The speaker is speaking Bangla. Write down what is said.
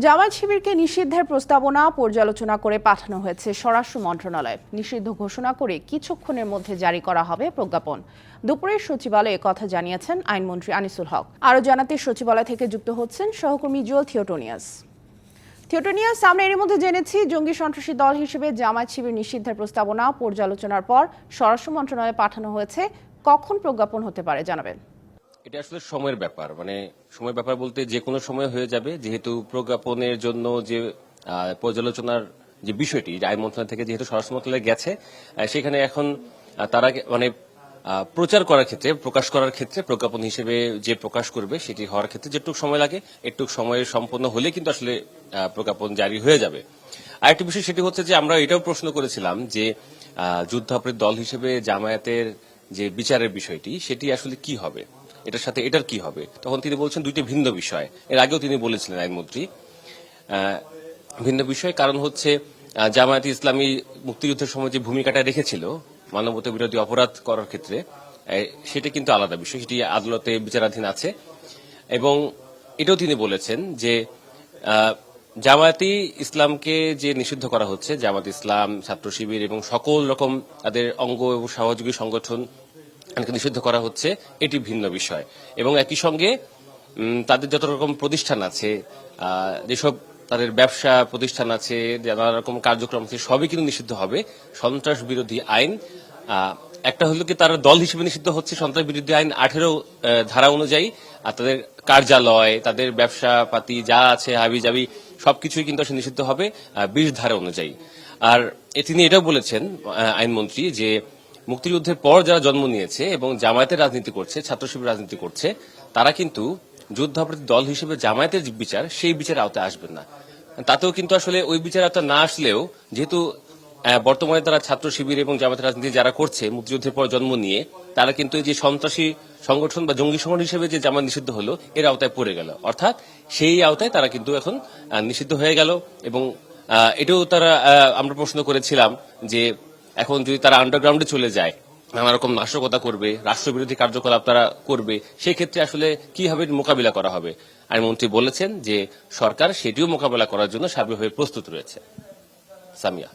জামায়াত শিবিরকে নিষিদ্ধের প্রস্তাবনা পর্যালোচনা করে পাঠানো হয়েছে স্বরাষ্ট্র মন্ত্রণালয়ে। নিষিদ্ধ ঘোষণা করে কিছুক্ষণের মধ্যে জারি করা হবে প্রজ্ঞাপন। দুপুরে সচিবালয়ে কথা জানিয়েছেন আইনমন্ত্রী আনিসুল হক। আরও জানাতে সচিবালয় থেকে যুক্ত হচ্ছেন সহকর্মী জুয়েল থিওটোনিয়াস। আমরা এর মধ্যে জেনেছি জঙ্গি সন্ত্রাসী দল হিসেবে জামায়াত শিবির নিষিদ্ধের প্রস্তাবনা পর্যালোচনার পর স্বরাষ্ট্র মন্ত্রণালয়ে পাঠানো হয়েছে। কখন প্রজ্ঞাপন হতে পারে জানাবেন? এটা আসলে সময়ের ব্যাপার, সময়ের ব্যাপার বলতে যে কোনো সময় হয়ে যাবে, যেহেতু প্রজ্ঞাপনের জন্য যে পর্যালোচনার যে বিষয়টি আইন মন্ত্রণালয় থেকে যেহেতু স্বরাষ্ট্র মন্ত্রণালয়ে গেছে, সেখানে এখন তারা প্রচার করার ক্ষেত্রে, প্রকাশ করার ক্ষেত্রে প্রজ্ঞাপন হিসেবে যে প্রকাশ করবে সেটি হওয়ার ক্ষেত্রে যেটুকু সময় লাগে, একটু সময় সম্পন্ন হলে কিন্তু আসলে প্রজ্ঞাপন জারি হয়ে যাবে। আরেকটি বিষয় সেটি হচ্ছে যে আমরা এটাও প্রশ্ন করেছিলাম যে যুদ্ধাপরাধী দল হিসেবে জামায়াতের যে বিচারের বিষয়টি সেটি আসলে কি হবে, এটার সাথে এটার কি হবে। তখন তিনি বলছেন দুইটি ভিন্ন বিষয়। এর আগেও তিনি বলেছিলেন আইনমন্ত্রী, ভিন্ন বিষয়। কারণ হচ্ছে জামায়াতে ইসলামী মুক্তিযুদ্ধের সময় যে ভূমিকাটা রেখেছিল মানবতা বিরোধী অপরাধ করার ক্ষেত্রে, সেটা কিন্তু আলাদা বিষয়, সেটি আদালতে বিচারাধীন আছে। এবং এটাও তিনি বলেছেন যে জামায়াতি ইসলামকে যে নিষিদ্ধ করা হচ্ছে, জামায়াত ইসলাম, ছাত্র শিবির এবং সকল রকম তাদের অঙ্গ এবং সহযোগী সংগঠন নিষিদ্ধ করা হচ্ছে, এটি ভিন্ন বিষয়। এবং একই সঙ্গে তাদের যত রকম প্রতিষ্ঠান আছে, যেসব তাদের ব্যবসা প্রতিষ্ঠান আছে, নানা রকম কার্যক্রম আছে, সবই কিন্তু নিষিদ্ধ হবে। সন্ত্রাস বিরোধী আইন একটা হলো কি তারা দল হিসেবে নিষিদ্ধ হচ্ছে সন্ত্রাস বিরোধী আইন 18 ধারা অনুযায়ী, আর তাদের কার্যালয়, তাদের ব্যবসা পাতি যা আছে হাবিজাবি সবকিছুই কিন্তু আসলে নিষিদ্ধ হবে 20 ধারা অনুযায়ী। আর তিনি এটাও বলেছেন আইনমন্ত্রী যে মুক্তিযুদ্ধের পর যারা জন্ম নিয়েছে এবং জামায়াতের রাজনীতি করছে, ছাত্র শিবির রাজনীতি করছে, তারা কিন্তু যুদ্ধাপরাধী দল হিসেবে জামায়াতের যে বিচার, সেই বিচারের আওতায় আসবেন না। তাতেও কিন্তু আসলে ওই বিচার আওতায় না আসলেও, যেহেতু বর্তমানে তারা ছাত্র শিবির এবং জামায়াতের রাজনীতি যারা করছে মুক্তিযুদ্ধের পর জন্ম নিয়ে, তারা কিন্তু এই যে সন্ত্রাসী সংগঠন বা জঙ্গি সংগঠন হিসেবে যে জামায়াত নিষিদ্ধ হলো, এর আওতায় পড়ে গেল। অর্থাৎ সেই আওতায় তারা কিন্তু এখন নিষিদ্ধ হয়ে গেল। এবং এটাও তারা, আমরা প্রশ্ন করেছিলাম যে এখন যদি তারা আন্ডারগ্রাউন্ডে চলে যায়, নানা রকম নাশকতা করবে, রাষ্ট্রবিরোধী কার্যকলাপ তারা করবে, সেই ক্ষেত্রে আসলে কিভাবে মোকাবিলা করা হবে। আইনমন্ত্রী বলেছেন যে সরকার সেটিও মোকাবিলা করার জন্য সার্বিকভাবে প্রস্তুত রয়েছে। সামিয়া।